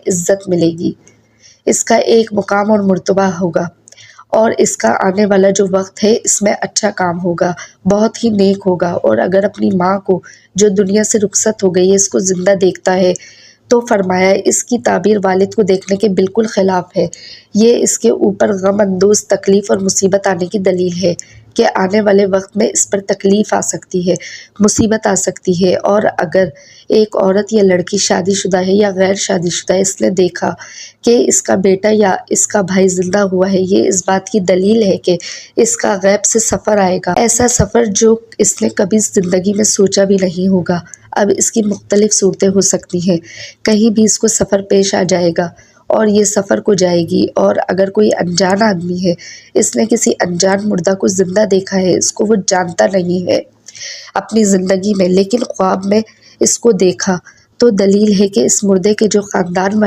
عزت ملے گی، اس کا ایک مقام اور مرتبہ ہوگا، اور اس کا آنے والا جو وقت ہے اس میں اچھا کام ہوگا، بہت ہی نیک ہوگا۔ اور اگر اپنی ماں کو جو دنیا سے رخصت ہو گئی ہے اس کو زندہ دیکھتا ہے تو فرمایا اس کی تعبیر والد کو دیکھنے کے بالکل خلاف ہے، یہ اس کے اوپر غم اندوز تکلیف اور مصیبت آنے کی دلیل ہے کہ آنے والے وقت میں اس پر تکلیف آ سکتی ہے، مصیبت آ سکتی ہے۔ اور اگر ایک عورت یا لڑکی شادی شدہ ہے یا غیر شادی شدہ ہے، اس نے دیکھا کہ اس کا بیٹا یا اس کا بھائی زندہ ہوا ہے، یہ اس بات کی دلیل ہے کہ اس کا غیب سے سفر آئے گا، ایسا سفر جو اس نے کبھی زندگی میں سوچا بھی نہیں ہوگا۔ اب اس کی مختلف صورتیں ہو سکتی ہیں، کہیں بھی اس کو سفر پیش آ جائے گا اور یہ سفر کو جائے گی۔ اور اگر کوئی انجان آدمی ہے، اس نے کسی انجان مردہ کو زندہ دیکھا ہے، اس کو وہ جانتا نہیں ہے اپنی زندگی میں، لیکن خواب میں اس کو دیکھا، تو دلیل ہے کہ اس مردے کے جو خاندان